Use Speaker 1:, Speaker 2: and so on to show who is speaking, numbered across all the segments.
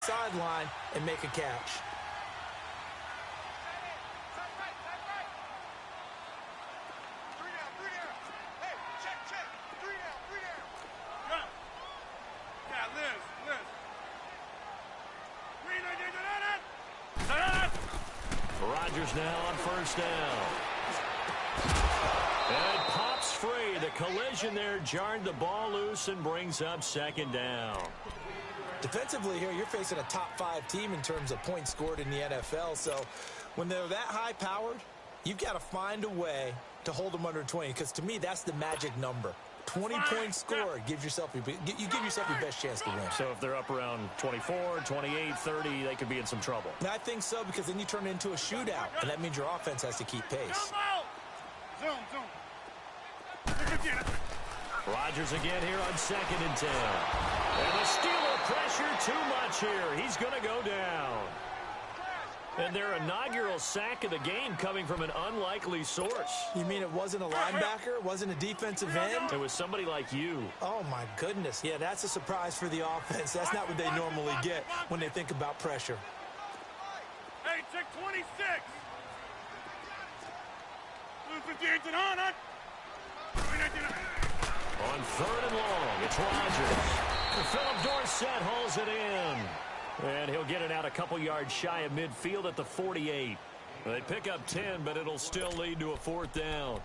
Speaker 1: sideline and make a catch.
Speaker 2: Rodgers now on first down. And it pops free. The collision there jarred the ball loose and brings up second down.
Speaker 1: Defensively here, you're facing a top 5 team in terms of points scored in the NFL. So when they're that high-powered, you've got to find a way to hold them under 20. Because to me, that's the magic number. 20 points scored, you give yourself your best chance to win.
Speaker 2: So if they're up around 24, 28, 30, they could be in some trouble.
Speaker 1: I think so, because then you turn it into a shootout, and that means your offense has to keep pace.
Speaker 2: Rodgers again here on 2nd and 10. And the Steeler pressure too much here. He's going to go down. And their inaugural sack of the game coming from an unlikely source.
Speaker 1: You mean it wasn't a linebacker? It wasn't a defensive end?
Speaker 2: It was somebody like you.
Speaker 1: Oh, my goodness. Yeah, that's a surprise for the offense. That's not what they normally get when they think about pressure.
Speaker 3: Hey, check 26.
Speaker 2: On 3rd and long, it's Rodgers. Philip Dorsett hauls it in. And he'll get it out a couple yards shy of midfield at the 48. They pick up 10, but it'll still lead to a 4th down.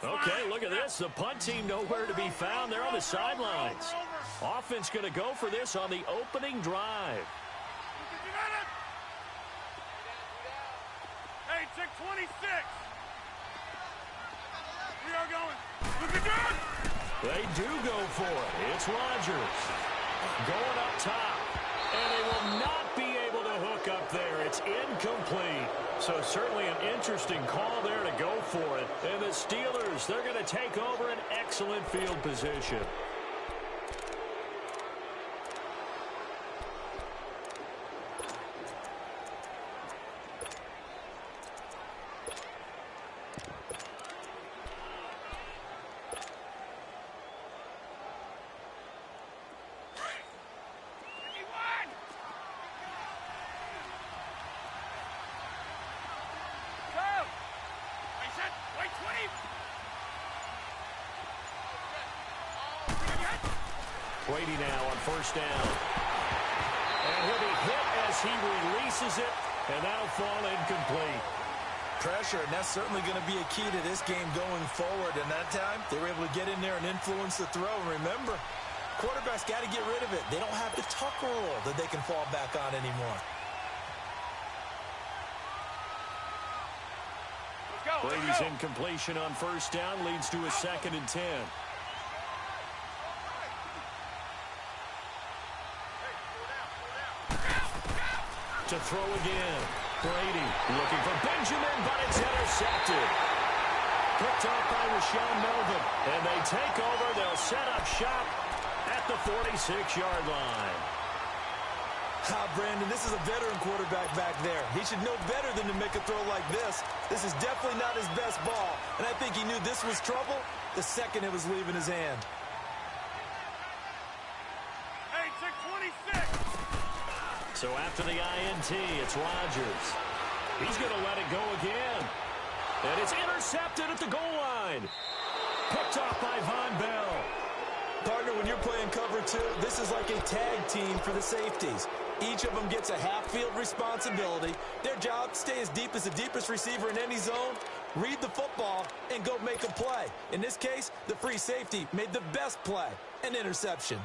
Speaker 2: Okay, look at this. The punt team nowhere to be found. They're on the sidelines. Offense going to go for this on the opening drive.
Speaker 3: Hey, check 26. We are going. Look at that.
Speaker 2: They do go for it. It's Rodgers going up top. And they will not be able to hook up there. It's incomplete. So certainly an interesting call there to go for it. And the Steelers, they're going to take over an excellent field position. Brady now on first down. And he'll be hit as he releases it, and that'll fall incomplete.
Speaker 1: Pressure, and that's certainly going to be a key to this game going forward. And that time, they were able to get in there and influence the throw. And remember, quarterbacks got to get rid of it. They don't have the tuck rule that they can fall back on anymore.
Speaker 2: Brady's incompletion on first down leads to a 2nd and 10. To throw again. Brady looking for Benjamin, but it's intercepted. Picked off by Rashawn Melvin. And they take over. They'll set up shop at the 46-yard line.
Speaker 1: Brandon, this is a veteran quarterback back there. He should know better than to make a throw like this. This is definitely not his best ball. And I think he knew this was trouble the second it was leaving his hand.
Speaker 3: Hey, check 26.
Speaker 2: So after the INT, it's Rodgers. He's going to let it go again. And it's intercepted at the goal line. Picked off by Von Bell.
Speaker 1: Partner, when you're playing cover 2, this is like a tag team for the safeties. Each of them gets a half-field responsibility. Their job, stay as deep as the deepest receiver in any zone, read the football, and go make a play. In this case, the free safety made the best play, an interception.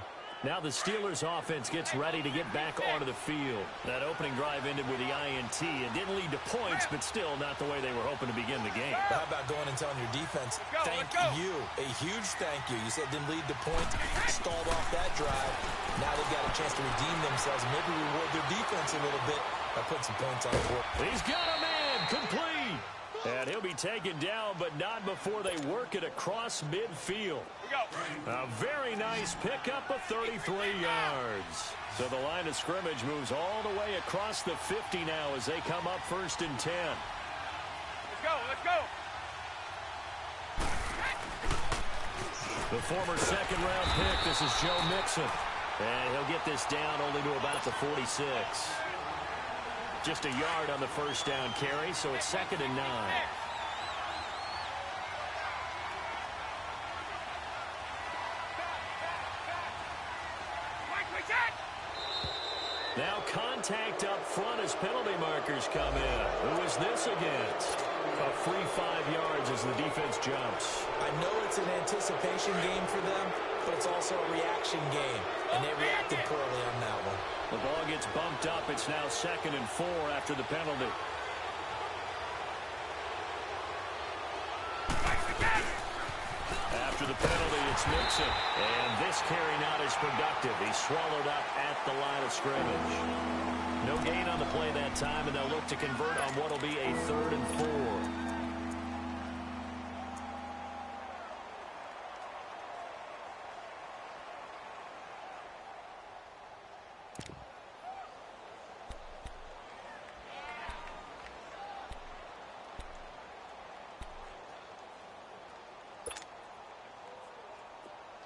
Speaker 2: Now the Steelers offense gets ready to get back onto the field. That opening drive ended with the INT. It didn't lead to points, but still not the way they were hoping to begin the game.
Speaker 1: But how about going and telling your defense, thank you, a huge thank you. You said it didn't lead to points, stalled off that drive. Now they've got a chance to redeem themselves and maybe reward their defense a little bit by putting some points on the board.
Speaker 2: He's got a man, complete. And he'll be taken down, but not before they work it across midfield. A very nice pickup of 33 yards. So the line of scrimmage moves all the way across the 50 now as they come up 1st and 10.
Speaker 3: Let's go, let's go.
Speaker 2: The former second-round pick, this is Joe Mixon. And he'll get this down only to about the 46. Just a yard on the first down carry, so it's 2nd and 9. Now contact up front as penalty markers come in. Who is this against? A free 5 yards as the defense jumps.
Speaker 1: I know it's an anticipation game for them, but it's also a reaction game, and they reacted poorly on that one.
Speaker 2: The ball gets bumped up. It's now 2nd and 4 after the penalty. After the penalty, it's Mixon. And this carry not as productive. He's swallowed up at the line of scrimmage. No gain on the play that time, and they'll look to convert on what will be a 3rd and 4.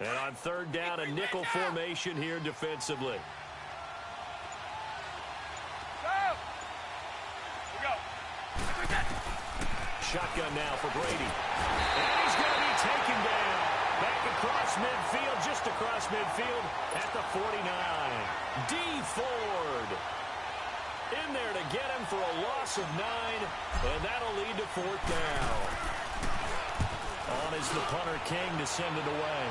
Speaker 2: And on 3rd down, a nickel formation here defensively. Shotgun now for Brady. And he's going to be taken down. Back across midfield, just across midfield at the 49. D. Ford in there to get him for a loss of 9, and that'll lead to 4th down. On is the punter King to send it away.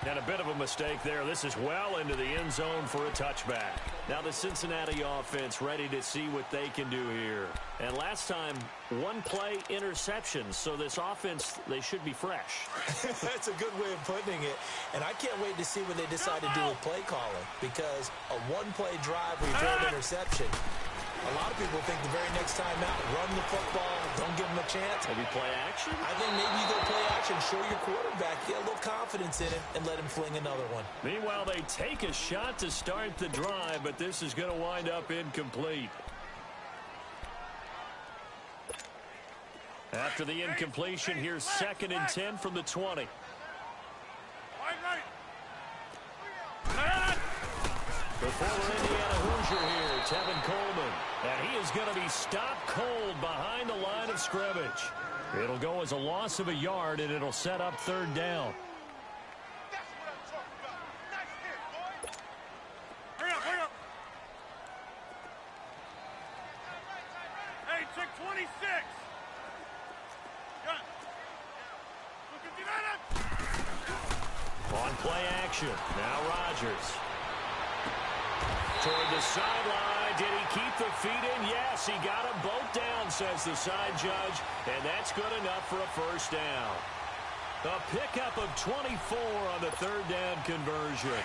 Speaker 2: And a bit of a mistake there. This is well into the end zone for a touchback. Now the Cincinnati offense ready to see what they can do here. And last time, 1-play interception. So this offense, they should be fresh.
Speaker 1: That's a good way of putting it. And I can't wait to see what they decide to do with play calling. Because a 1-play drive where you throw an interception, a lot of people think the very next time out, run the football, don't give them a chance.
Speaker 2: Maybe play action?
Speaker 1: I think maybe you go play action, show your quarterback, get a little confidence in him, and let him fling another one.
Speaker 2: Meanwhile, they take a shot to start the drive, but this is going to wind up incomplete. After the incompletion, here's 2nd and 10 from the 20. The former Indiana Hoosier here, Tevin Coleman. And he is going to be stopped cold behind the line of scrimmage. It'll go as a loss of a yard, and it'll set up 3rd down.
Speaker 3: That's what I'm talking about. Nice hit, boy. Hurry up, hurry up. Hey, check 26. Gun. Look at that.
Speaker 2: On play action. Now Rodgers. Toward the sideline. Did he keep the feet in? Yes, he got them both down, says the side judge. And that's good enough for a 1st down. A pickup of 24 on the 3rd down conversion.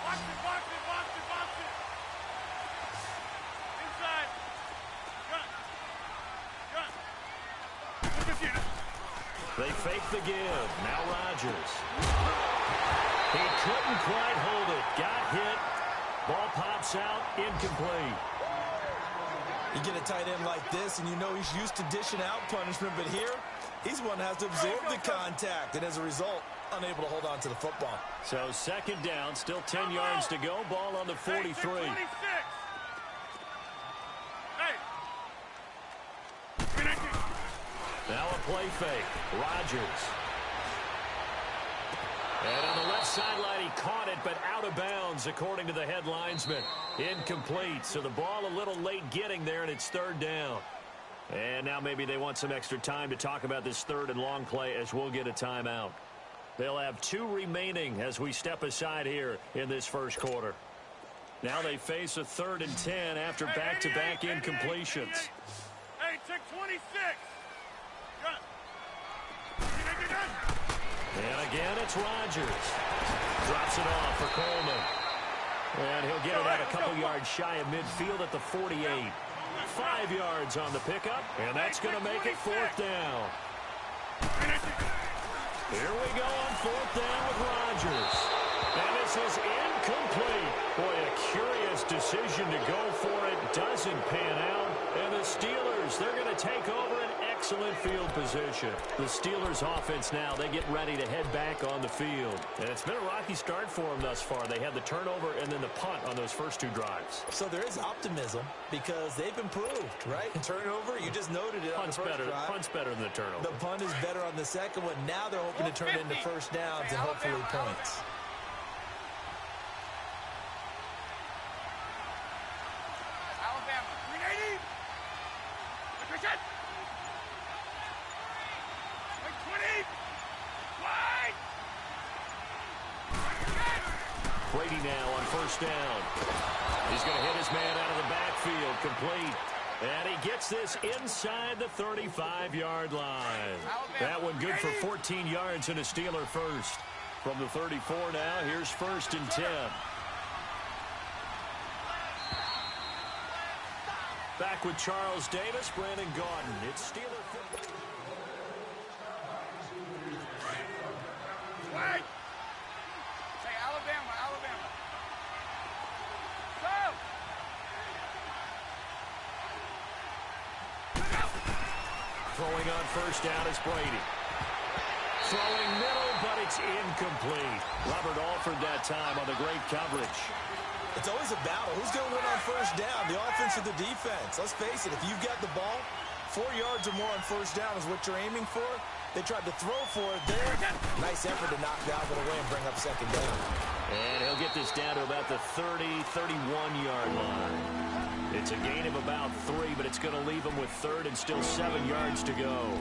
Speaker 3: Box it, box it, box it, box it. Inside. Gun. Gun. Look at you.
Speaker 2: They fake the give. Now Rodgers. He couldn't quite hold it. Got hit. Ball pops out, incomplete.
Speaker 1: You get a tight end like this, and you know he's used to dishing out punishment, but here, he's one that has to absorb the contact, and as a result, unable to hold on to the football.
Speaker 2: So 2nd down, still 10 yards to go. Ball on the 43.
Speaker 3: Hey,
Speaker 2: Now a play fake. Rodgers. And on the left sideline, he caught it, but out of bounds, according to the head linesman. Incomplete, so the ball a little late getting there, and it's 3rd down. And now maybe they want some extra time to talk about this 3rd and long play as we'll get a timeout. They'll have 2 remaining as we step aside here in this 1st quarter. Now they face a 3rd and 10 after back-to-back incompletions.
Speaker 3: Hey, check 26. Gun.
Speaker 2: And again, it's Rodgers. Drops it off for Coleman. And he'll get it out a couple yards shy of midfield at the 48. 5 yards on the pickup, and that's going to make it 4th down. Here we go on 4th down with Rodgers. And this is incomplete. Boy, a curious decision to go for it. Doesn't pan out. And the Steelers, they're going to take over an excellent field position. The Steelers offense now, they get ready to head back on the field. And it's been a rocky start for them thus far. They had the turnover and then the punt on those first two drives.
Speaker 1: So there is optimism because they've improved, right? Turnover, you just noted it on the first drive.
Speaker 2: Punt's better than the turnover.
Speaker 1: The punt is better on the second one. Now they're hoping to turn it into first downs and hopefully points.
Speaker 3: Alabama, 380. Attention. 20. Wide.
Speaker 2: Brady now on first down. He's going to hit his man out of the backfield, complete. And he gets this inside the 35-yard line. That one good for 14 yards and a Steeler first. From the 34 now, here's first and 10. Back with Charles Davis, Brandon Gaudin. It's Steeler.
Speaker 3: Wide. Say Alabama, Alabama. Go.
Speaker 2: Throwing on first down is Brady. Throwing middle, but it's incomplete. Robert Alford that time on the great coverage.
Speaker 1: It's always a battle. Who's going to win on first down, the offense or the defense? Let's face it, if you've got the ball, 4 yards or more on first down is what you're aiming for. They tried to throw for it there. Nice effort to knock that away and bring up second down.
Speaker 2: And he'll get this down to about the 30, 31-yard line. It's a gain of about 3, but it's going to leave him with third and still 7 yards to go.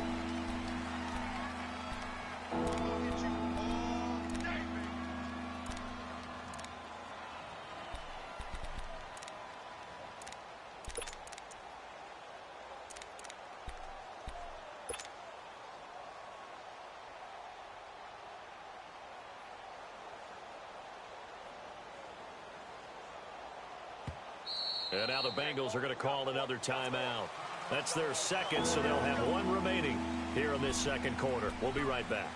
Speaker 2: And now the Bengals are going to call another timeout. That's their second, so they'll have one remaining here in this second quarter. We'll be right back.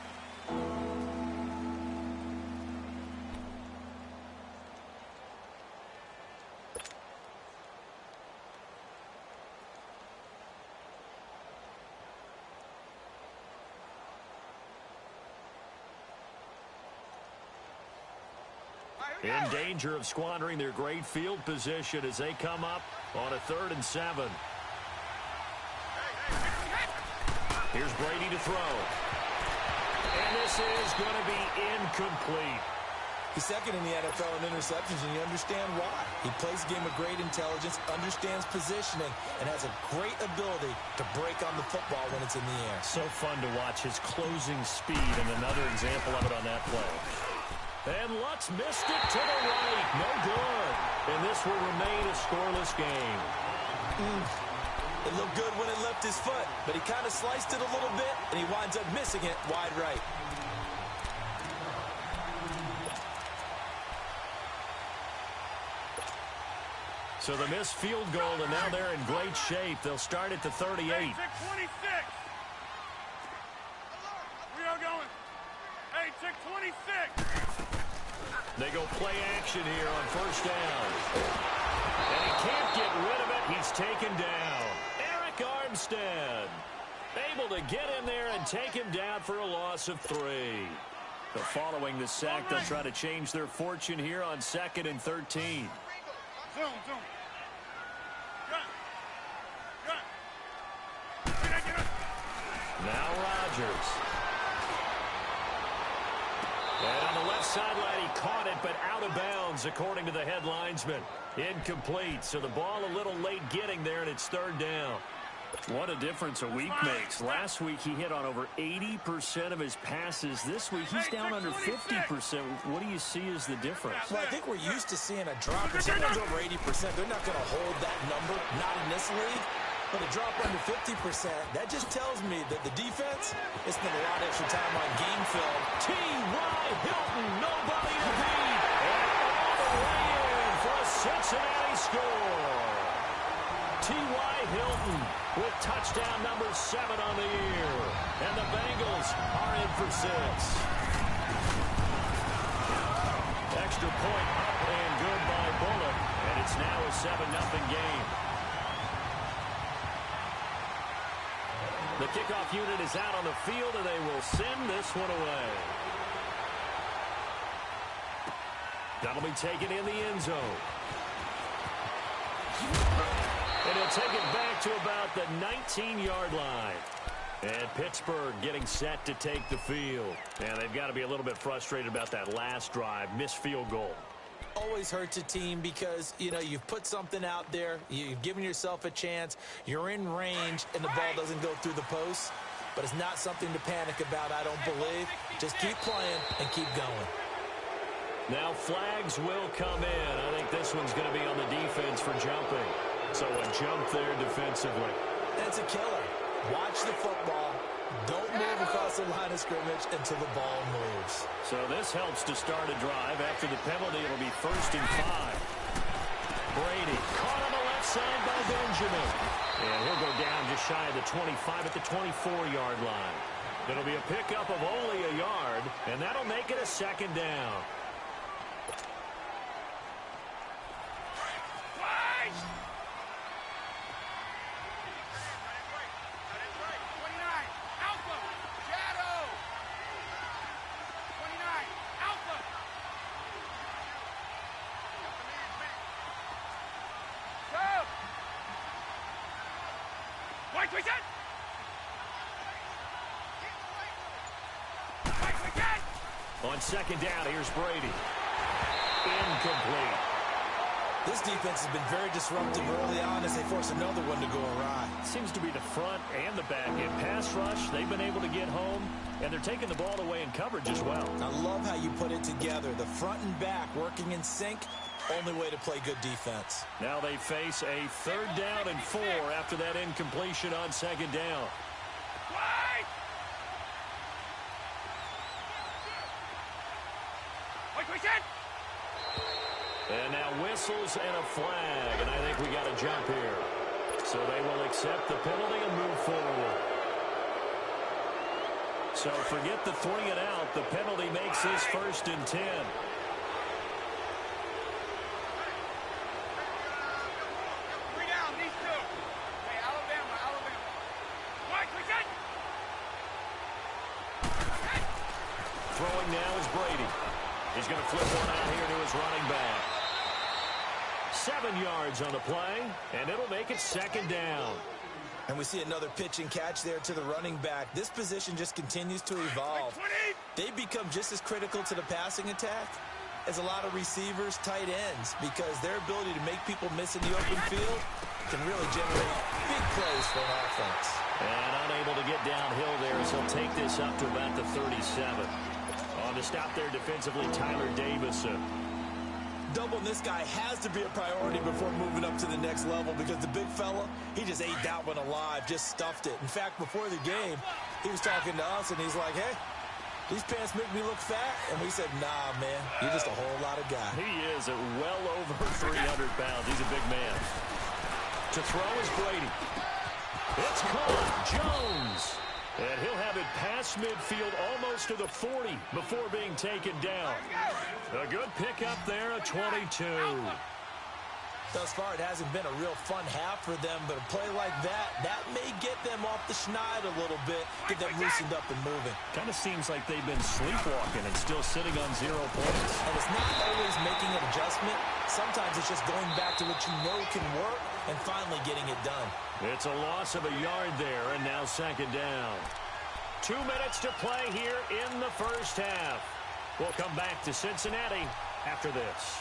Speaker 2: In danger of squandering their great field position as they come up on a 3rd and 7. Here's Brady to throw. And this is going to be incomplete.
Speaker 1: He's second in the NFL in interceptions, and you understand why. He plays a game of great intelligence, understands positioning, and has a great ability to break on the football when it's in the air.
Speaker 2: So fun to watch his closing speed, and another example of it on that play. And Lutz missed it to the right. No good. And this will remain a scoreless game.
Speaker 1: It looked good when it left his foot, but he kind of sliced it a little bit, and he winds up missing it wide right.
Speaker 2: So the missed field goal, and now they're in great shape. They'll start at the 38.
Speaker 3: Hey, 26. We are going. Hey, check 26.
Speaker 2: They go play action here on first down. And he can't get rid of it. He's taken down. Eric Armstead able to get in there and take him down for a loss of 3. But following the sack, they'll try to change their fortune here on 2nd and 13.
Speaker 3: Zoom.
Speaker 2: Now Rodgers. And on the left sideline, he caught it, but out of bounds, according to the head linesman. Incomplete, so the ball a little late getting there, and it's 3rd down. What a difference a week makes. Last week, he hit on over 80% of his passes. This week, he's down under 50%. What do you see as the difference?
Speaker 1: Well, I think we're used to seeing a drop. If someone's over 80%, they're not going to hold that number, not in this league. But a drop under 50%, that just tells me that the defense has spent a lot of extra time on game film.
Speaker 2: T.Y. Hilton, nobody to beat. And all the way in for a Cincinnati score. T.Y. Hilton with touchdown number 7 on the year. And the Bengals are in for 6. Extra point up and good by Bullock. And it's now a 7-0 game. The kickoff unit is out on the field, and they will send this one away. That'll be taken in the end zone. And he'll take it back to about the 19-yard line. And Pittsburgh getting set to take the field. And they've got to be a little bit frustrated about that last drive, missed field goal.
Speaker 1: Always hurts a team because, you know, you've put something out there, you've given yourself a chance, you're in range, and the ball doesn't go through the post. But it's not something to panic about, I don't believe. Just keep playing and keep going.
Speaker 2: Now flags will come in. I think this one's going to be on the defense for jumping. So a jump there defensively.
Speaker 1: That's a killer. Watch the football. Don't move across the line of scrimmage until the ball moves.
Speaker 2: So this helps to start a drive. After the penalty, it'll be 1st and 5. Brady caught on the left side by Benjamin. And he'll go down just shy of the 25 at the 24-yard line. It'll be a pickup of only a yard, and that'll make it a 2nd down. On 2nd down, here's Brady. Incomplete.
Speaker 1: This defense has been very disruptive early on as they force another one to go awry.
Speaker 2: Seems to be the front and the back. In pass rush, they've been able to get home, and they're taking the ball away in coverage as well.
Speaker 1: I love how you put it together. The front and back working in sync, only way to play good defense.
Speaker 2: Now they face a 3rd down and 4 after that incompletion on 2nd down. And now whistles and a flag, and I think we got a jump here. So they will accept the penalty and move forward. So forget the 3 and out. The penalty makes this 1st and 10. Throwing now is Brady. He's going to flip one out here to his running back. 7 yards on the play, and it'll make it 2nd down.
Speaker 1: And we see another pitch and catch there to the running back. This position just continues to evolve. They become just as critical to the passing attack as a lot of receivers, tight ends, because their ability to make people miss in the open field can really generate big plays for an offense.
Speaker 2: And unable to get downhill there as he'll take this up to about the 37. On the stop there defensively, Tyler Davison.
Speaker 1: Doubling this guy has to be a priority before moving up to the next level because the big fella, he just ate that one alive, just stuffed it. In fact, before the game, he was talking to us, and he's like, hey, these pants make me look fat. And we said, nah, man, you're just a whole lot of guy.
Speaker 2: He is at well over 300 pounds. He's a big man. To throw is Brady. It's caught. Jones. And he'll have it past midfield almost to the 40 before being taken down. A good pickup there, a 22.
Speaker 1: Thus far, it hasn't been a real fun half for them, but a play like that may get them off the schneid a little bit, get them loosened up and moving.
Speaker 2: Kind of seems like they've been sleepwalking and still sitting on 0 points.
Speaker 1: And it's not always making an adjustment. Sometimes it's just going back to what you know can work and finally getting it done.
Speaker 2: It's a loss of a yard there, and now 2nd down. 2 minutes to play here in the 1st half. We'll come back to Cincinnati after this.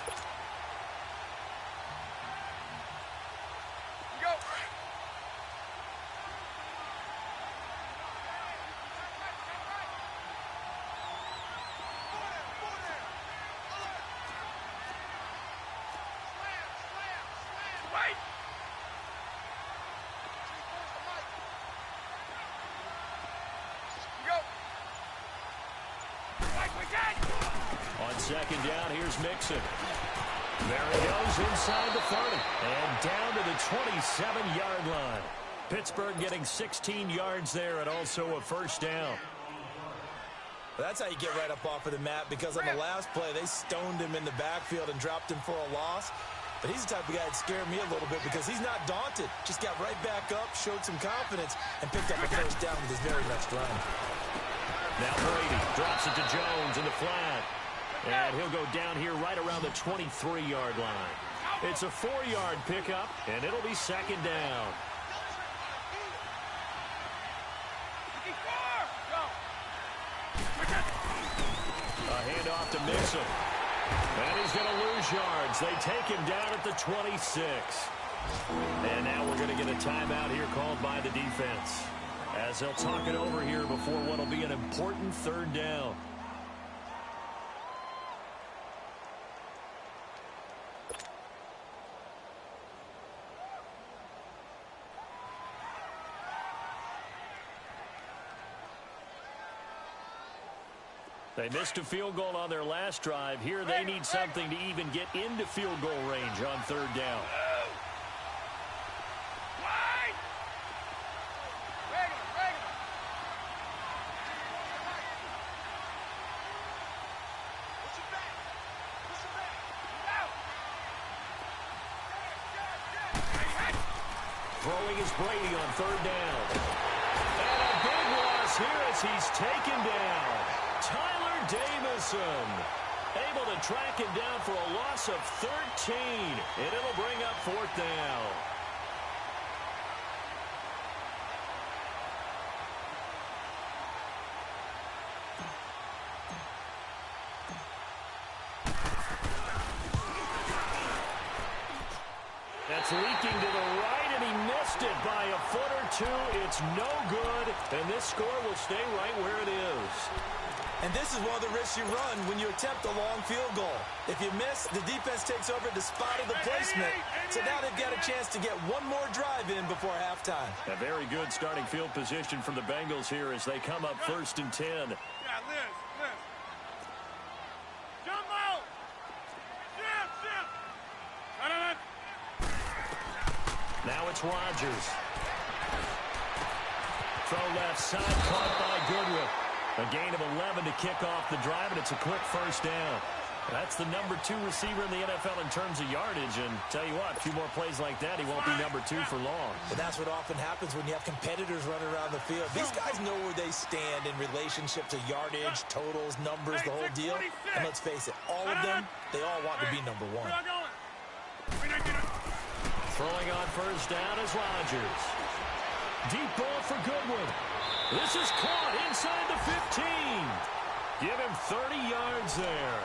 Speaker 2: On 2nd down, here's Mixon. There he goes inside the 30 and down to the 27-yard line. Pittsburgh getting 16 yards there and also a 1st down.
Speaker 1: That's how you get right up off of the mat, because on the last play, they stoned him in the backfield and dropped him for a loss. But he's the type of guy that scared me a little bit because he's not daunted. Just got right back up, showed some confidence, and picked up a first down with his very next run.
Speaker 2: Now Brady drops it to Jones in the flat. And he'll go down here right around the 23-yard line. It's a 4-yard pickup, and it'll be second down. A handoff to Mixon. And he's going to lose yards. They take him down at the 26. And now we're going to get a timeout here called by the defense, as they'll talk it over here before what will be an important third down. They missed a field goal on their last drive. Here they need something to even get into field goal range on third down. Throwing is Brady on third down. And a big loss here as he's taken down. Tyler Davison able to track him down for a loss of 13, and it'll bring up fourth down. That's leaking to the right, and he missed it by a foot or two. It's no good, and this score will stay right where it is.
Speaker 1: And this is one of the risks you run when you attempt a long field goal. If you miss, the defense takes over the spot of the placement. So now they've got a chance to get one more drive in before halftime.
Speaker 2: A very good starting field position from the Bengals here as they come up 1st and 10.
Speaker 3: Yeah, Liz. Jump out! Ship!
Speaker 2: Now it's Rodgers. Throw left side, caught by Goodwin. A gain of 11 to kick off the drive, and it's a quick first down. That's the number 2 receiver in the NFL in terms of yardage, and tell you what, a few more plays like that, he won't be number 2 for long.
Speaker 1: But that's what often happens when you have competitors running around the field. These guys know where they stand in relationship to yardage, totals, numbers, the whole deal. And let's face it, all of them, they all want to be number 1.
Speaker 2: Throwing on first down is Rodgers. Deep ball for Goodwin. This is caught inside the 15. Give him 30 yards there.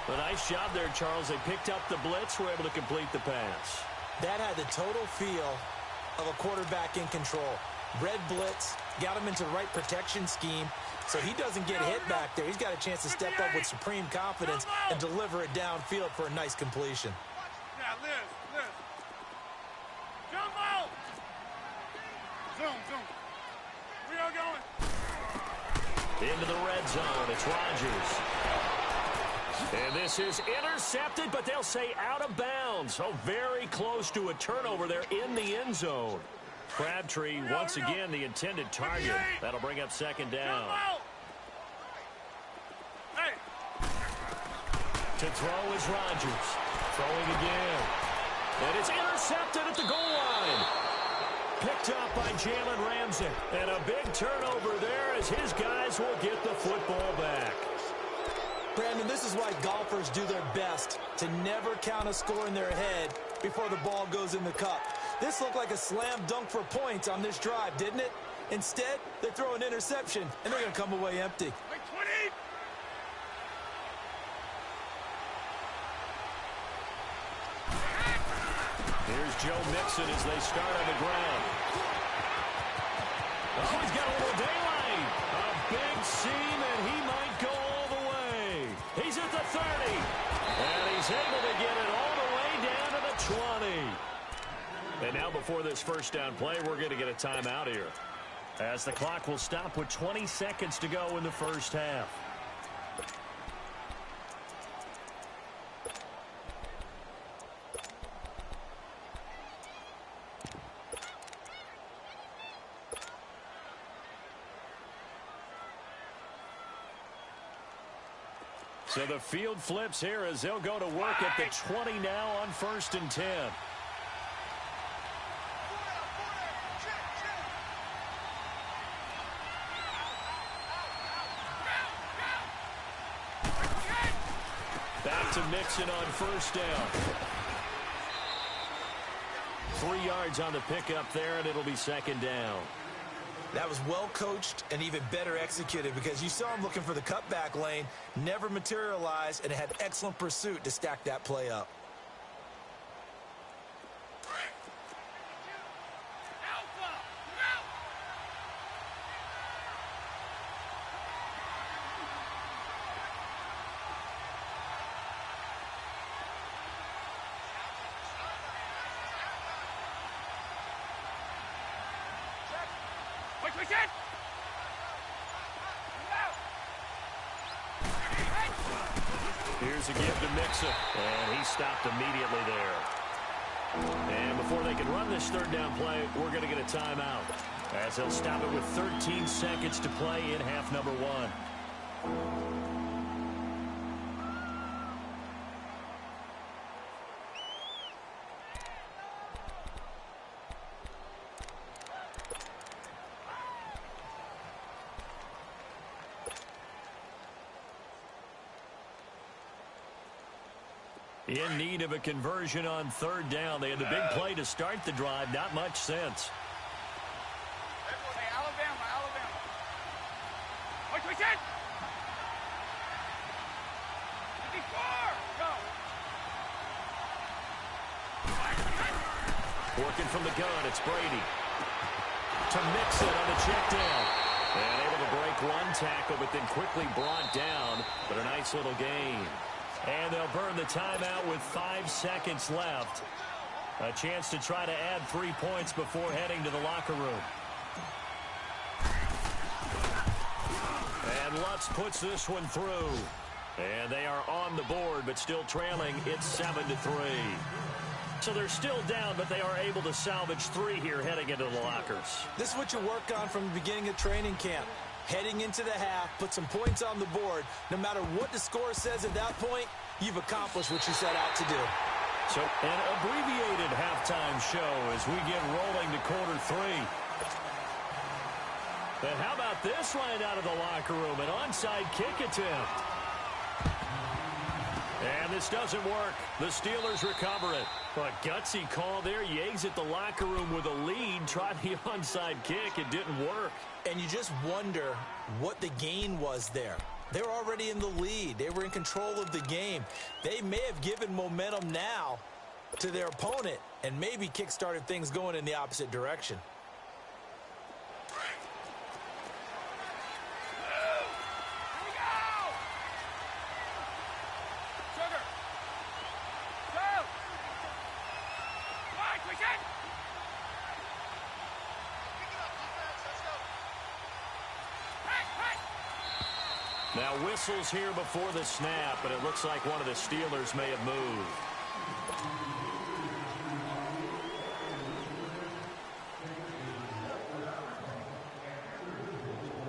Speaker 2: A nice job there, Charles. They picked up the blitz, were able to complete the pass.
Speaker 1: That had the total feel of a quarterback in control. Red blitz, got him into the right protection scheme, so he doesn't get hit back there. He's got a chance to step up with supreme confidence and deliver it downfield for a nice completion.
Speaker 3: Yeah, Liz. Jump out! Zoom. We are going.
Speaker 2: Into the red zone. It's Rodgers. And this is intercepted, but they'll say out of bounds. Oh, very close to a turnover there in the end zone. Crabtree, once again, the intended target. That'll bring up second down.
Speaker 3: Hey.
Speaker 2: To throw is Rodgers. Throwing again. And it's intercepted at the goal line. Picked up by Jalen Ramsey. And a big turnover there as his guys will get the football back.
Speaker 1: Brandon, this is why golfers do their best to never count a score in their head before the ball goes in the cup. This looked like a slam dunk for points on this drive, didn't it? Instead, they throw an interception, and they're going to come away empty.
Speaker 3: Like 20.
Speaker 2: Here's Joe Mixon as they start on the ground. Oh, he's got a little daylight. A big seam, and he might go all the way. He's at the 30. And he's able to get it all the way down to the 20. And now before this first down play, we're going to get a timeout here, as the clock will stop with 20 seconds to go in the first half. So the field flips here as they'll go to work at the 20 now on 1st and 10. Back to Mixon on 1st down. 3 yards on the pickup there, and it'll be 2nd down.
Speaker 1: That was well coached and even better executed because you saw him looking for the cutback lane, never materialized, and had excellent pursuit to stack that play up.
Speaker 2: Here's a give to Mixon, and he stopped immediately there. And before they can run this 3rd down play, we're going to get a timeout, as they'll stop it with 13 seconds to play in half number 1. In need of a conversion on 3rd down. They had the big play to start the drive. Not much sense.
Speaker 3: Hey, Alabama. Watch my shot. 54. Go.
Speaker 2: Working from the gun, it's Brady. To Mixon on the check down. And able to break one tackle, but then quickly brought down. But a nice little gain. And they'll burn the timeout with 5 seconds left. A chance to try to add 3 points before heading to the locker room. And Lutz puts this one through. And they are on the board, but still trailing. It's 7-3. So they're still down, but they are able to salvage 3 here heading into the lockers.
Speaker 1: This is what you work on from the beginning of training camp. Heading into the half, put some points on the board. No matter what the score says at that point, you've accomplished what you set out to do.
Speaker 2: So an abbreviated halftime show as we get rolling to quarter 3. But how about this line out of the locker room? An onside kick attempt. And this doesn't work. The Steelers recover it. A gutsy call there. You exit the locker room with a lead. Tried the onside kick. It didn't work.
Speaker 1: And you just wonder what the gain was there. They were already in the lead. They were in control of the game. They may have given momentum now to their opponent and maybe kick-started things going in the opposite direction.
Speaker 2: Now whistles here before the snap, but it looks like one of the Steelers may have moved.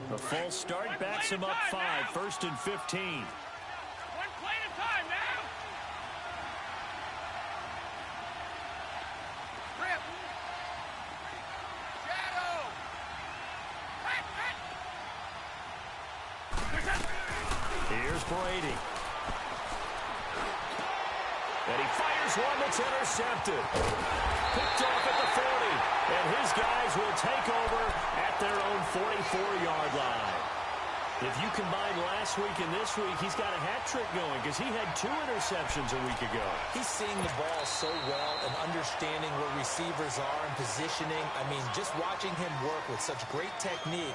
Speaker 2: The false start backs him up 5, 1st and 15.
Speaker 3: One play at a time now. Rip. Shadow.
Speaker 2: Here's Brady. And he fires one that's intercepted. Picked off at the 40. And his guys will take over at their own 44-yard line. If you combine last week and this week, he's got a hat trick going because he had 2 interceptions a week ago.
Speaker 1: He's seeing the ball so well and understanding where receivers are and positioning. I mean, just watching him work with such great technique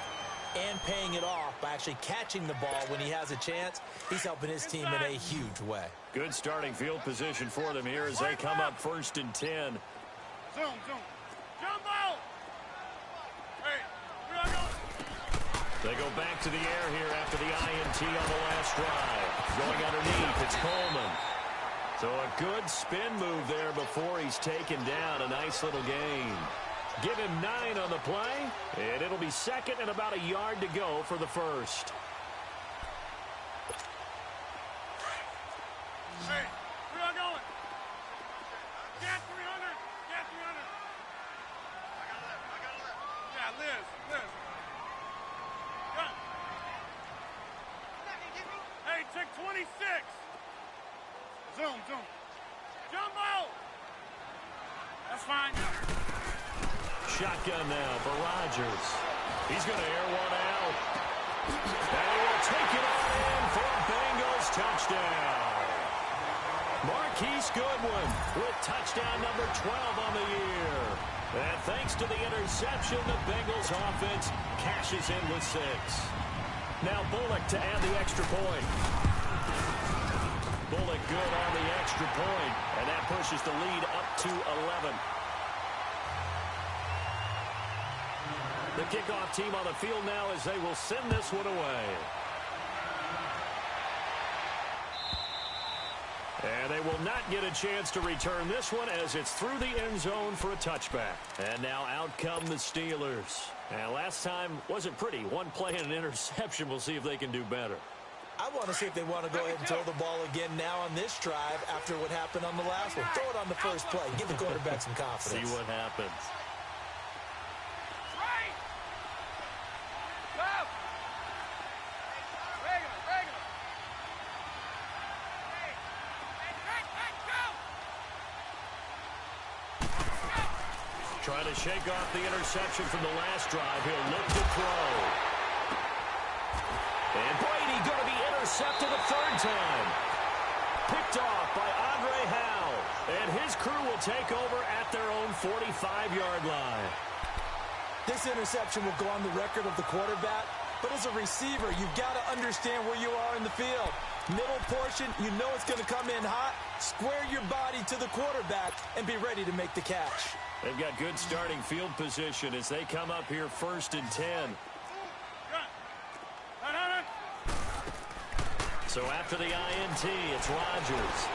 Speaker 1: and paying it off by actually catching the ball when he has a chance, he's helping his team in a huge way.
Speaker 2: Good starting field position for them here as they come up 1st and 10.
Speaker 3: Zoom. Jumbo. Hey, we are going.
Speaker 2: They go back to the air here after the INT on the last drive. Going underneath, it's Coleman. So a good spin move there before he's taken down. A nice little gain. Give him 9 on the play, and it'll be 2nd and about a yard to go for the first.
Speaker 3: Hey, where y'all going? Get 300. Get 300. I got left. Yeah, Liz. Run. Hey, check 26. Zoom. Jumbo. That's fine.
Speaker 2: Shotgun now for Rodgers. He's going to air one out. And he will take it on in for a Bengals touchdown. Marquise Goodwin with touchdown number 12 on the year. And thanks to the interception, the Bengals offense cashes in with 6. Now Bullock to add the extra point. Bullock good on the extra point, and that pushes the lead up to 11. The kickoff team on the field now as they will send this one away. And they will not get a chance to return this one as it's through the end zone for a touchback. And now out come the Steelers. And last time wasn't pretty. One play and an interception. We'll see if they can do better.
Speaker 1: I want to see if they want to go ahead and throw the ball again now on this drive after what happened on the last one. Throw it on the first play. Give the quarterback some confidence.
Speaker 2: See what happens. Trying to shake off the interception from the last drive. He'll look to throw. And Brady going to be intercepted a third time. Picked off by Andre Howe. And his crew will take over at their own 45-yard line.
Speaker 1: This interception will go on the record of the quarterback. But as a receiver, you've got to understand where you are in the field. Middle portion, you know it's going to come in hot. Square your body to the quarterback and be ready to make the catch.
Speaker 2: They've got good starting field position as they come up here 1st and 10. So after the INT, it's Rodgers.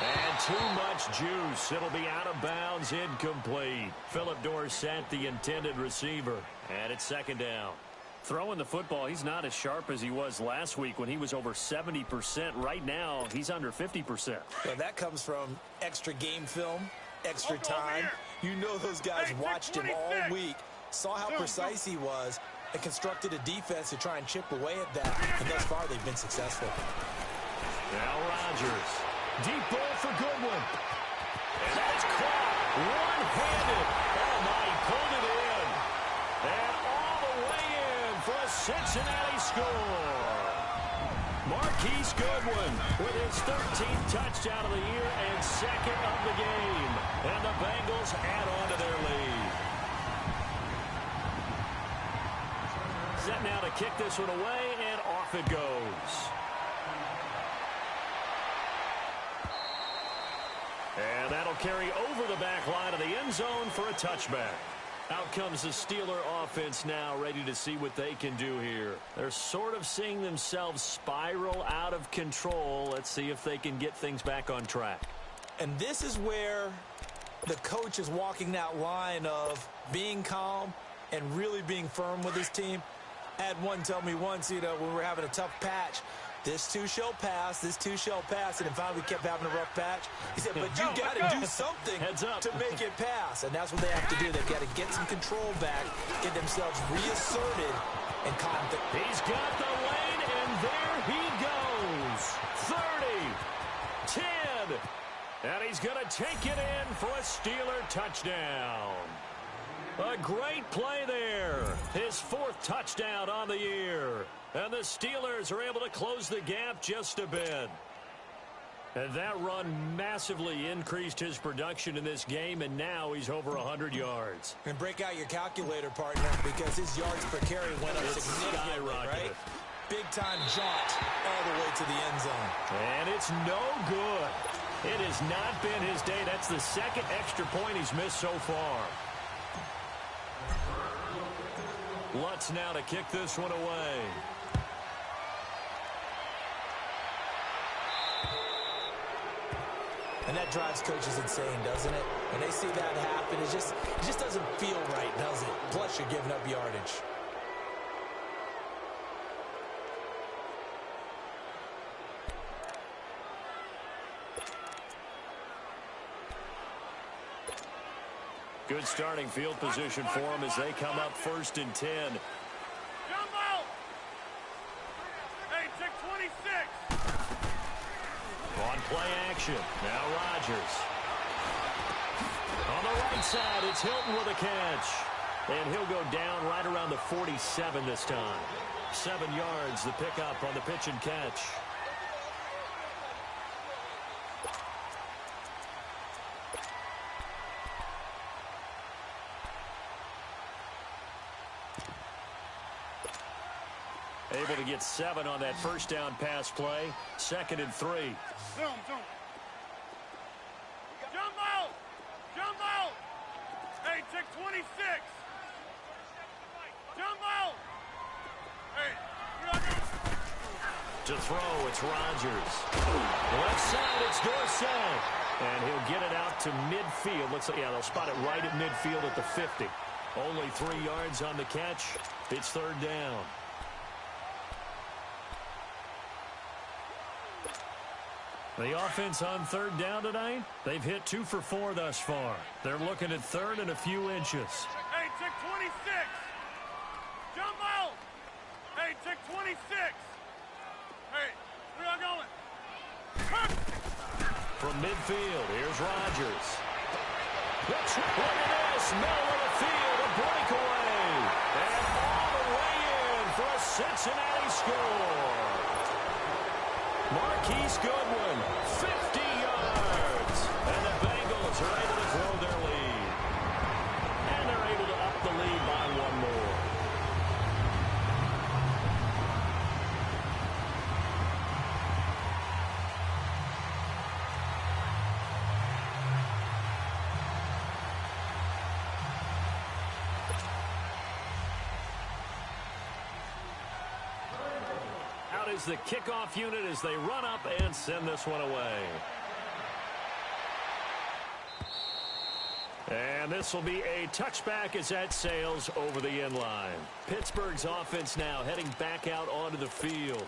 Speaker 2: And too much juice. It'll be out of bounds, incomplete. Philip Dorsett, the intended receiver. And it's 2nd down. Throwing the football, he's not as sharp as he was last week when he was over 70%. Right now, he's under 5%.
Speaker 1: Well, that comes from extra game film, extra time. You know those guys watched him all week, saw how precise he was, and constructed a defense to try and chip away at that. And thus far, they've been successful.
Speaker 2: Now Rodgers. Deep ball for Goodwin. And that's caught one-handed. Oh, my, he pulled it in. And all the way in for a Cincinnati score. Marquise Goodwin with his 13th touchdown of the year and 2nd of the game. And the Bengals add on to their lead. Set now to kick this one away, and off it goes. And that'll carry over the back line of the end zone for a touchback. Out comes the Steeler offense now, ready to see what they can do here. They're sort of seeing themselves spiral out of control. Let's see if they can get things back on track.
Speaker 1: And this is where the coach is walking that line of being calm and really being firm with his team. I had one tell me once, when we were having a tough patch, this too shall pass, this too shall pass, and then finally we kept having a rough patch. He said, but you got to do something to make it pass, and that's what they have to do. They've got to get some control back, get themselves reasserted, and calm down.
Speaker 2: He's got the lane, and there he goes. 30, 10, and he's going to take it in for a Steeler touchdown. A great play there. His 4th touchdown on the year. And the Steelers are able to close the gap just a bit. And that run massively increased his production in this game, and now he's over 100 yards.
Speaker 1: And break out your calculator, partner, because his yards per carry went up significantly, right? Big-time jaunt all the way to the end zone.
Speaker 2: And it's no good. It has not been his day. That's the 2nd extra point he's missed so far. Lutz now to kick this one away.
Speaker 1: And that drives coaches insane, doesn't it? When they see that happen, it just doesn't feel right, does it? Plus, you're giving up yardage.
Speaker 2: Good starting field position for them as they come up 1st and 10.
Speaker 3: Jumbo! Hey, check 26.
Speaker 2: On play action. Now Rodgers. On the right side, it's Hilton with a catch. And he'll go down right around the 47 this time. 7 yards, the pickup on the pitch and catch. Able to get 7 on that first down pass play. 2nd and 3.
Speaker 3: Zoom. Jumbo! Jumbo! Hey, check 26. Jumbo! Hey, we're not going.
Speaker 2: To throw, it's Rodgers. Left side, it's Dorsett. And he'll get it out to midfield. Looks like, yeah, they'll spot it right at midfield at the 50. Only 3 yards on the catch. It's 3rd down. The offense on 3rd down tonight, they've hit 2 for 4 thus far. They're looking at 3rd and a few inches.
Speaker 3: Hey, check 26. Jumbo! Hey, check 26. Hey, we're not going.
Speaker 2: From midfield, here's Rodgers. Look at this, middle of the field, a breakaway. And all the way in for a Cincinnati score. Marquise Goodwin, 50 yards. And the Bengals are able to grow their lead. And they're able to up the lead by 1 more. Out is the kickoff unit as they run up and send this one away. And this will be a touchback as that sails over the end line. Pittsburgh's offense now heading back out onto the field.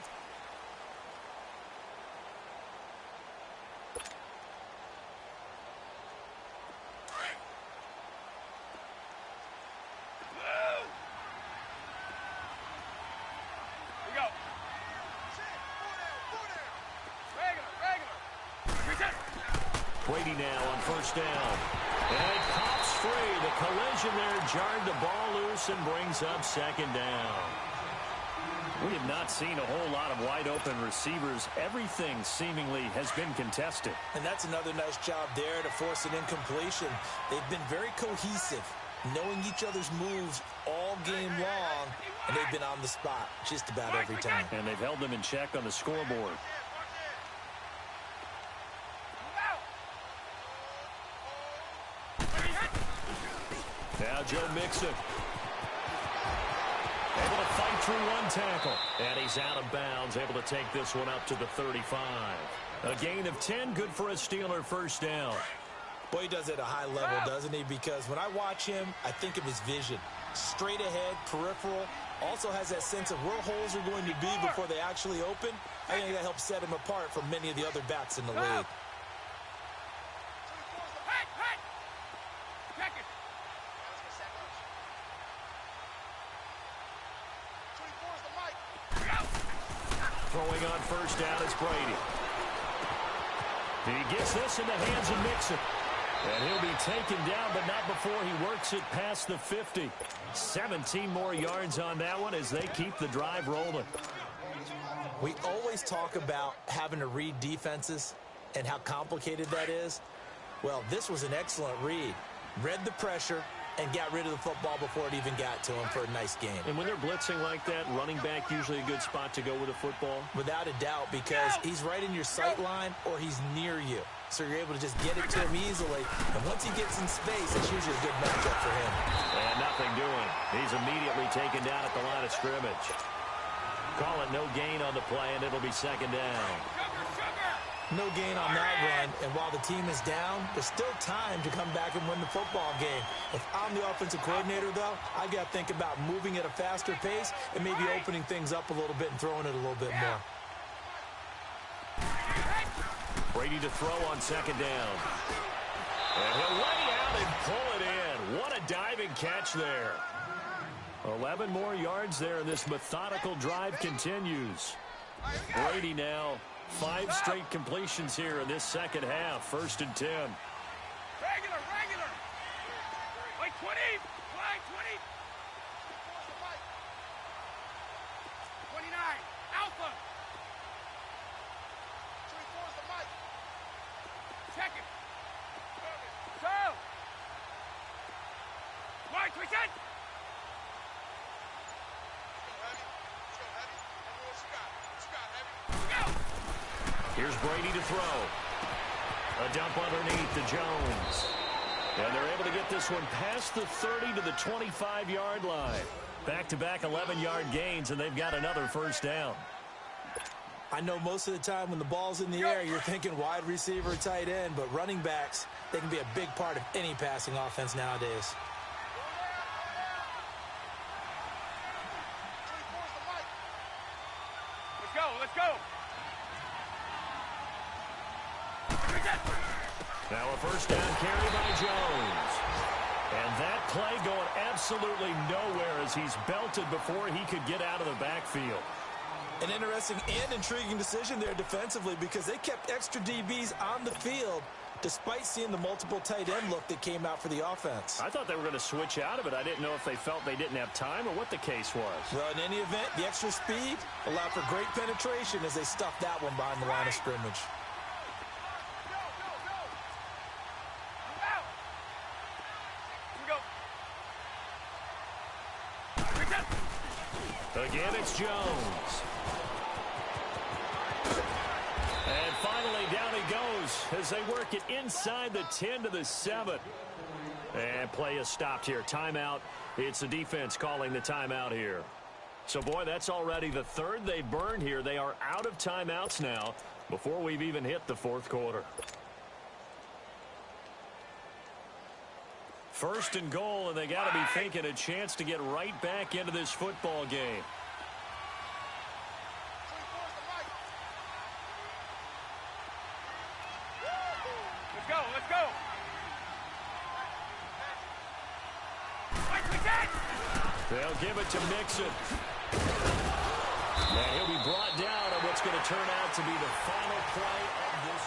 Speaker 2: Brady now on 1st down. And pops free. The collision there jarred the ball loose and brings up 2nd down. We have not seen a whole lot of wide open receivers. Everything seemingly has been contested.
Speaker 1: And that's another nice job there to force an incompletion. They've been very cohesive, knowing each other's moves all game long, and they've been on the spot just about every time.
Speaker 2: And they've held them in check on the scoreboard. Now Joe Mixon. Able to fight through 1 tackle. And he's out of bounds, able to take this one up to the 35. A gain of 10, good for a Steeler 1st down.
Speaker 1: Boy, he does it at a high level, doesn't he? Because when I watch him, I think of his vision. Straight ahead, peripheral. Also has that sense of where holes are going to be before they actually open. I think that helps set him apart from many of the other backs in the league.
Speaker 2: Throwing on 1st down is Brady. He gets this in the hands of Mixon. And he'll be taken down, but not before he works it past the 50. 17 more yards on that one as they keep the drive rolling.
Speaker 1: We always talk about having to read defenses and how complicated that is. Well, this was an excellent read. Read the pressure and got rid of the football before it even got to him for a nice game.
Speaker 2: And when they're blitzing like that, running back usually a good spot to go with a football?
Speaker 1: Without a doubt, because he's right in your sight line or he's near you. So you're able to just get it to him easily. And once he gets in space, it's usually a good matchup for him.
Speaker 2: And nothing doing. He's immediately taken down at the line of scrimmage. Call it no gain on the play, and it'll be 2nd down.
Speaker 1: No gain on that run, and while the team is down, there's still time to come back and win the football game. If I'm the offensive coordinator, though, I've got to think about moving at a faster pace and maybe opening things up a little bit and throwing it a little bit more. Brady
Speaker 2: to throw on 2nd down. And he'll lay out and pull it in. What a diving catch there. 11 more yards there, and this methodical drive continues. Brady now 5 straight completions here in this second half. 1st and 10.
Speaker 3: Regular. Like 20. Flag 20. 29. Alpha. 24's the mic. Check it. Go. Mike, we said.
Speaker 2: Here's Brady to throw. A dump underneath to Jones. And they're able to get this one past the 30 to the 25-yard line. Back-to-back 11-yard gains, and they've got another first down.
Speaker 1: I know most of the time when the ball's in the air, you're thinking wide receiver, tight end, but running backs, they can be a big part of any passing offense nowadays.
Speaker 3: Let's go.
Speaker 2: Now a first down carry by Jones. And that play going absolutely nowhere as he's belted before he could get out of the backfield.
Speaker 1: An interesting and intriguing decision there defensively because they kept extra DBs on the field despite seeing the multiple tight end look that came out for the offense.
Speaker 2: I thought they were going to switch out of it. I didn't know if they felt they didn't have time or what the case was.
Speaker 1: Well, in any event, the extra speed allowed for great penetration as they stuffed that one behind the line of scrimmage.
Speaker 2: Again, it's Jones. And finally, down he goes as they work it inside the 10 to the 7. And play is stopped here. Timeout. It's the defense calling the timeout here. So, boy, that's already the third they've burned here. They are out of timeouts now before we've even hit the fourth quarter. 1st and goal, and they got to be thinking a chance to get right back into this football game.
Speaker 3: Let's go.
Speaker 2: They'll give it to Mixon. And he'll be brought down on what's going to turn out to be the final play of this.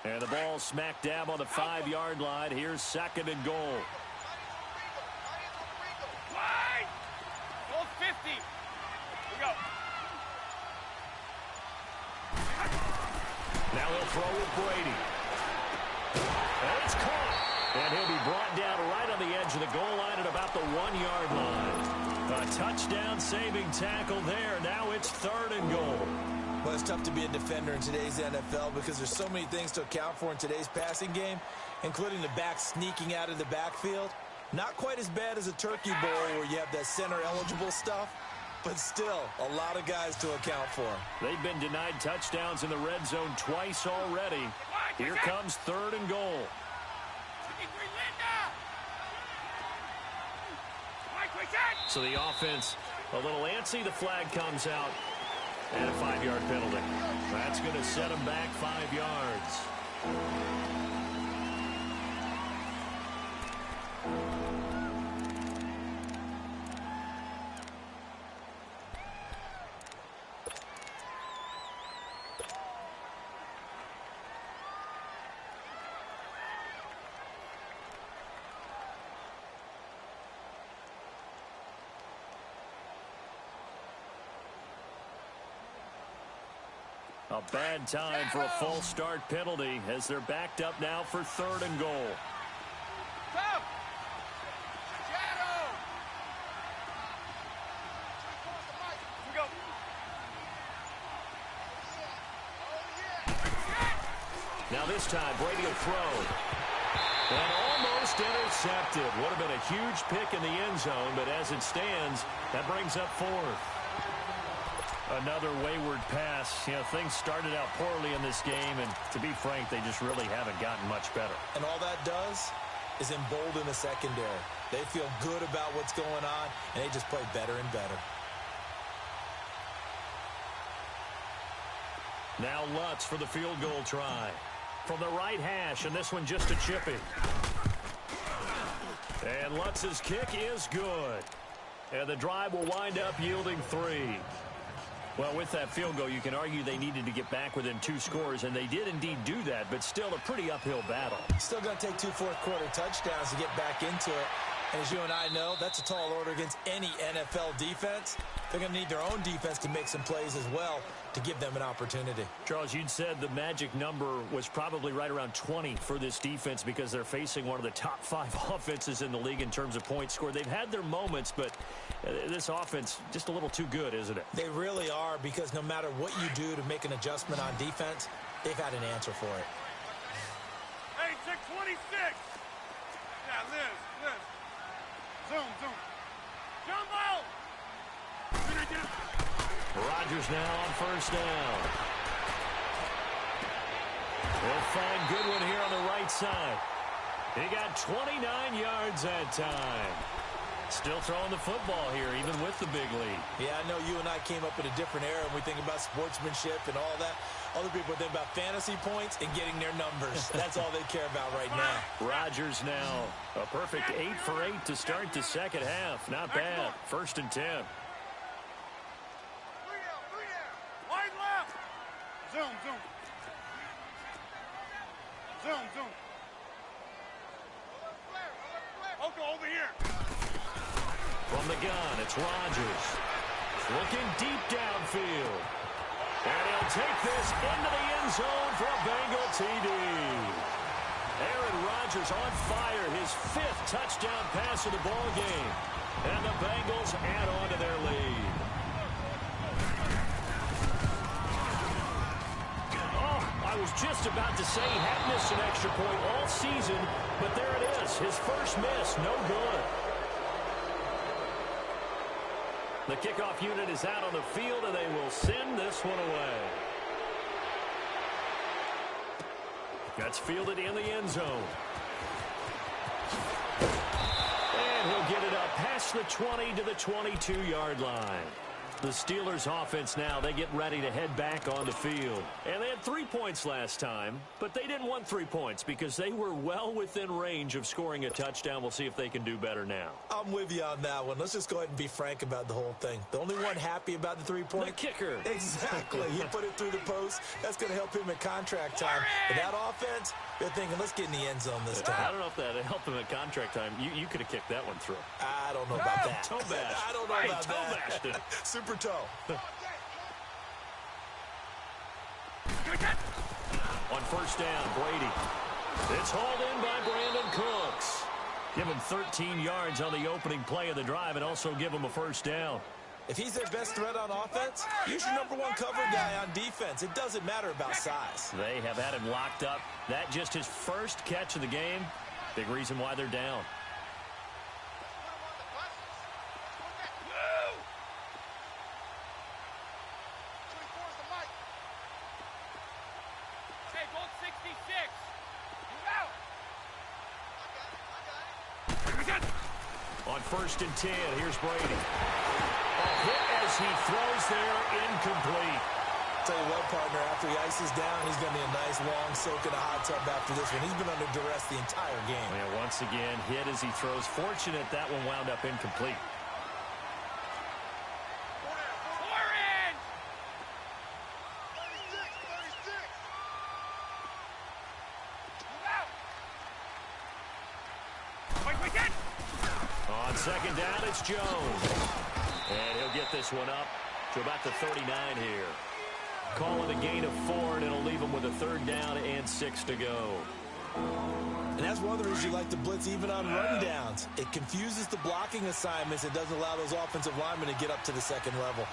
Speaker 2: And the ball smack dab on the 5-yard line. Here's 2nd and goal.
Speaker 3: Wide. Goal 50. Here we go.
Speaker 2: Now he'll throw with Brady. And it's caught. And he'll be brought down right on the edge of the goal line at about the 1-yard line. A touchdown saving tackle there. Now it's 3rd and goal.
Speaker 1: Well, it's tough to be a defender in today's NFL because there's so many things to account for in today's passing game, including the back sneaking out of the backfield. Not quite as bad as a turkey bowl where you have that center-eligible stuff, but still a lot of guys to account for.
Speaker 2: They've been denied touchdowns in the red zone twice already. Here comes 3rd and goal. So the offense a little antsy. The flag comes out. And a 5-yard penalty. That's going to set them back 5 yards. A bad time for a false start penalty as they're backed up now for 3rd and goal. Now this time Brady will throw. And almost intercepted. Would have been a huge pick in the end zone, but as it stands, that brings up fourth. Another wayward pass. You know, things started out poorly in this game, and to be frank, they just really haven't gotten much better.
Speaker 1: And all that does is embolden the secondary. They feel good about what's going on, and they just play better and better.
Speaker 2: Now Lutz for the field goal try. From the right hash, and this one just a chippy. And Lutz's kick is good. And the drive will wind up yielding 3. Well, with that field goal, you can argue they needed to get back within 2 scores, and they did indeed do that, but still a pretty uphill battle.
Speaker 1: Still going to take 2 fourth-quarter touchdowns to get back into it. And as you and I know, that's a tall order against any NFL defense. They're going to need their own defense to make some plays as well to give them an opportunity.
Speaker 2: Charles, you'd said the magic number was probably right around 20 for this defense because they're facing one of the top 5 offenses in the league in terms of points scored. They've had their moments, but this offense just a little too good, isn't it?
Speaker 1: They really are, because no matter what you do to make an adjustment on defense, they've had an answer for it.
Speaker 3: Hey, check 26. Yeah, Liz. Zoom. Jumbo!
Speaker 2: Rodgers now on first down. He'll find Goodwin here on the right side. He got 29 yards that time. Still throwing the football here, even with the big lead.
Speaker 1: Yeah, I know you and I came up in a different era when we think about sportsmanship and all that. Other people think about fantasy points and getting their numbers. That's all they care about right now.
Speaker 2: Rodgers now a perfect 8 for 8 to start the second half. Not bad. 1st and 10.
Speaker 3: Wide left. Zoom. Okay, over here.
Speaker 2: From the gun, it's Rodgers. Looking deep downfield. And he'll take this into the end zone for a Bengal TD. Aaron Rodgers on fire, his 5th touchdown pass of the ball game. And the Bengals add on to their lead. Oh, I was just about to say he had missed an extra point all season, but there it is. His first miss, no good. The kickoff unit is out on the field, and they will send this one away. That's fielded in the end zone. And he'll get it up past the 20 to the 22-yard line. The Steelers offense now, they get ready to head back on the field. And they had 3 points last time, but they didn't want 3 points because they were well within range of scoring a touchdown. We'll see if they can do better now.
Speaker 1: I'm with you on that one. Let's just go ahead and be frank about the whole thing. The only one happy about the 3-point?
Speaker 2: The kicker.
Speaker 1: Exactly. He put it through the post. That's going to help him at contract time. But that offense, they're thinking, let's get in the end zone this time.
Speaker 2: I don't know if that helped him at contract time. You could have kicked that one through.
Speaker 1: I don't know about that.
Speaker 2: Toe bash.
Speaker 1: I don't know about
Speaker 2: that.
Speaker 1: that. Super toe.
Speaker 2: On first down, Brady. It's hauled in by Brandon Cooks. Give him 13 yards on the opening play of the drive and also give him a first down.
Speaker 1: If he's their best threat on offense, use your #1 cover guy on defense. It doesn't matter about size.
Speaker 2: They have had him locked up. That just his first catch of the game. Big reason why they're down. On 1st and 10, here's Brady. A hit as he throws there, incomplete.
Speaker 1: Tell you what, partner, after he ices down, he's going to be a nice long soak in a hot tub after this one. He's been under duress the entire game.
Speaker 2: Yeah, once again, hit as he throws. Fortunate that one wound up incomplete. On second down, it's Jones. And he'll get this one up to about the 39 here. Call it a gain of 4, and it'll leave him with a 3rd down and 6 to go.
Speaker 1: And that's one of the reasons you like to blitz even on rundowns. It confuses the blocking assignments. It doesn't allow those offensive linemen to get up to the second level.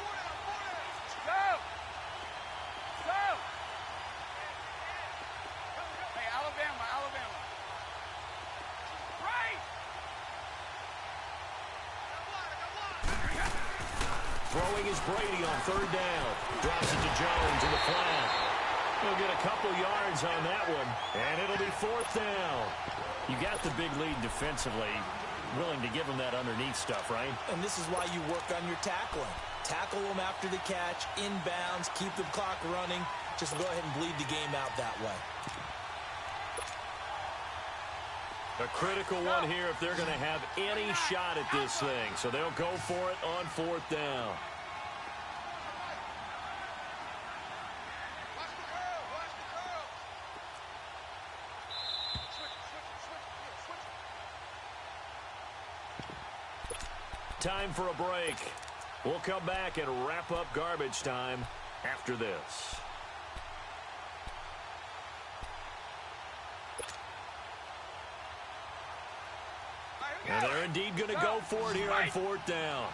Speaker 2: Throwing is Brady on third down. Drops it to Jones in the flat. He'll get a couple yards on that one, and it'll be fourth down. You got the big lead defensively. Willing to give them that underneath stuff, right?
Speaker 1: And this is why you work on your tackling. Tackle them after the catch, inbounds, keep the clock running. Just go ahead and bleed the game out that way.
Speaker 2: A critical one here if they're going to have any shot at this thing. So they'll go for it on fourth down.
Speaker 3: Watch the girl. Watch the girl. Switch.
Speaker 2: Time for a break. We'll come back and wrap up garbage time after this. And they're indeed going to go for it here on fourth down.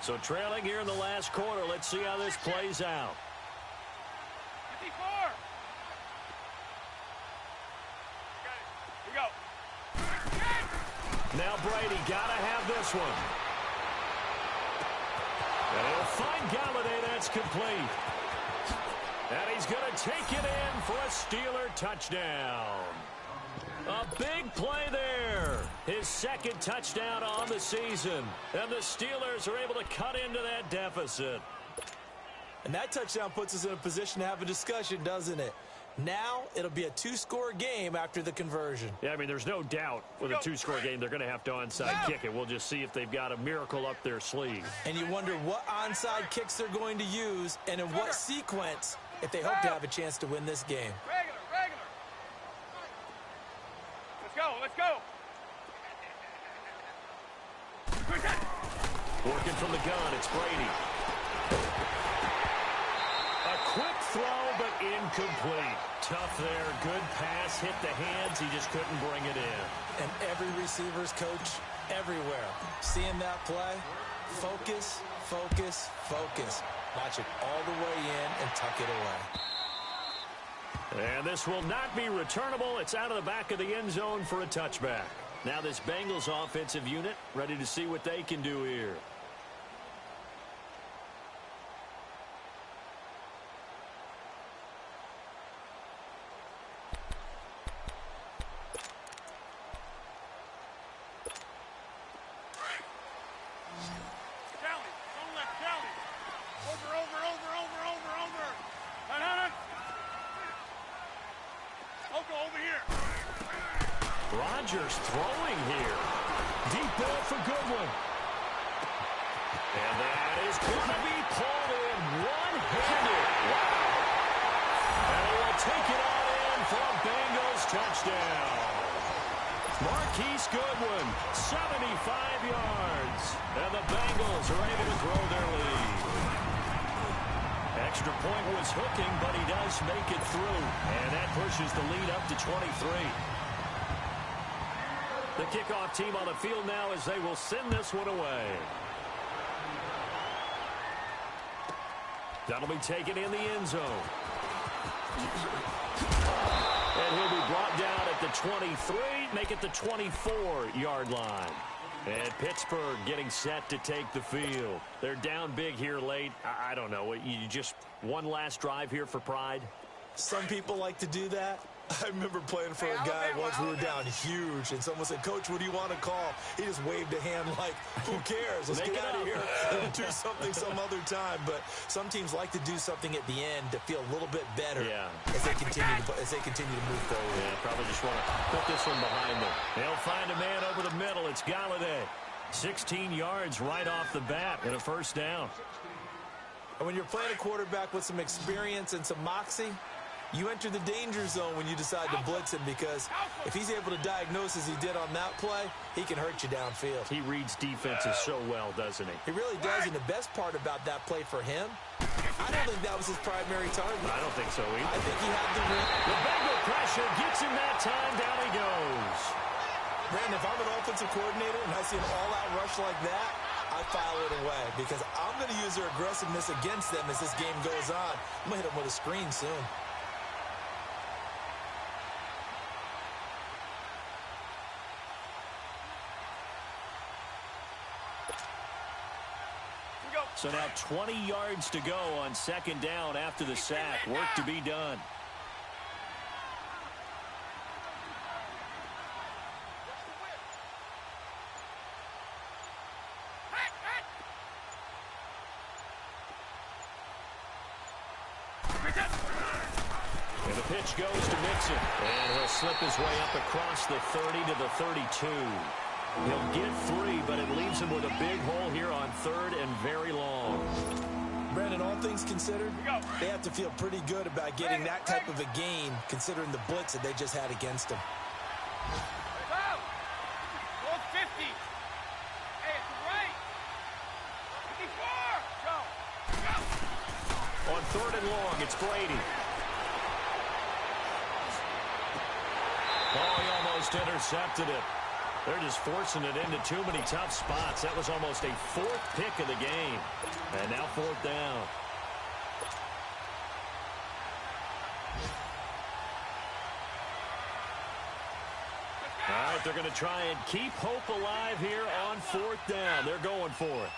Speaker 2: So trailing here in the last quarter. Let's see how this plays out.
Speaker 3: 54. Here we go.
Speaker 2: Now Brady got to have this one. And he'll find Galladay. That's complete. And he's going to take it in for a Steeler touchdown. A big play there. His second touchdown on the season. And the Steelers are able to cut into that deficit.
Speaker 1: And that touchdown puts us in a position to have a discussion, doesn't it? Now it'll be a two-score game after the conversion.
Speaker 2: Yeah, I mean, there's no doubt with a two-score game they're going to have to onside kick it. We'll just see if they've got a miracle up their sleeve.
Speaker 1: And you wonder what onside kicks they're going to use and in what sequence if they hope to have a chance to win this game.
Speaker 3: Regular. Let's go.
Speaker 2: Working from the gun, it's Brady. A quick throw, but incomplete. Tough there. Good pass. Hit the hands. He just couldn't bring it in.
Speaker 1: And every receiver's coach everywhere. Seeing that play, focus, focus, focus. Watch it all the way in and tuck it away.
Speaker 2: And this will not be returnable. It's out of the back of the end zone for a touchback. Now this Bengals offensive unit ready to see what they can do here.
Speaker 3: Callie, don't let Callie. Over. Loco over here.
Speaker 2: Rodgers throwing here. Deep ball for Goodwin. And that is going to be pulled in one-handed. Wow. And he will take it all in for a Bengals touchdown. Marquise Goodwin, 75 yards. And the Bengals are able to grow their lead. Extra point was hooking, but he does make it through. And that pushes the lead up to 23. The kickoff team on the field now as they will send this one away. That'll be taken in the end zone. And he'll be brought down at the 23, make it the 24-yard line. And Pittsburgh getting set to take the field. They're down big here late. I don't know. You just one last drive here for pride?
Speaker 1: Some people like to do that. I remember playing for a guy once. We were down huge, and someone said, "Coach, what do you want to call?" He just waved a hand like, "Who cares? Let's get out of here and do something some other time." But some teams like to do something at the end to feel a little bit better as they continue to move forward.
Speaker 2: Yeah, probably just want to put this one behind them. They'll find a man over the middle. It's Galladay. 16 yards right off the bat and a first down.
Speaker 1: And when you're playing a quarterback with some experience and some moxie, you enter the danger zone when you decide to blitz him, because if he's able to diagnose as he did on that play, he can hurt you downfield.
Speaker 2: He reads defenses so well, doesn't he?
Speaker 1: He really does, and the best part about that play for him, I don't think that was his primary target.
Speaker 2: I don't think so either.
Speaker 1: I think he had the read.
Speaker 2: The Bengal pressure gets him that time. Down he goes.
Speaker 1: Brandon, if I'm an offensive coordinator and I see an all-out rush like that, I file it away, because I'm going to use their aggressiveness against them as this game goes on. I'm going to hit them with a screen soon.
Speaker 2: So now 20 yards to go on second down after the sack. Work to be done. And the pitch goes to Mixon. And he'll slip his way up across the 30 to the 32. He'll get 3, but it leaves him with a big hole here on 3rd and very long.
Speaker 1: Brandon, all things considered, they have to feel pretty good about getting that type of a gain, considering the blitz that they just had against them.
Speaker 3: Go 50. Hey, it's right. 54. Go.
Speaker 2: On 3rd and long, it's Brady. Oh, he almost intercepted it. They're just forcing it into too many tough spots. That was almost a 4th pick of the game. And now 4th down. All right, they're going to try and keep hope alive here on 4th down. They're going for it.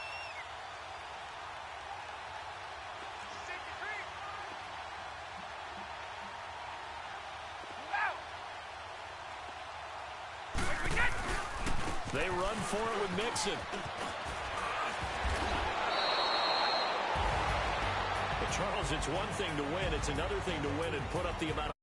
Speaker 2: They run for it with Mixon. But Charles, it's one thing to win. It's another thing to win and put up the amount of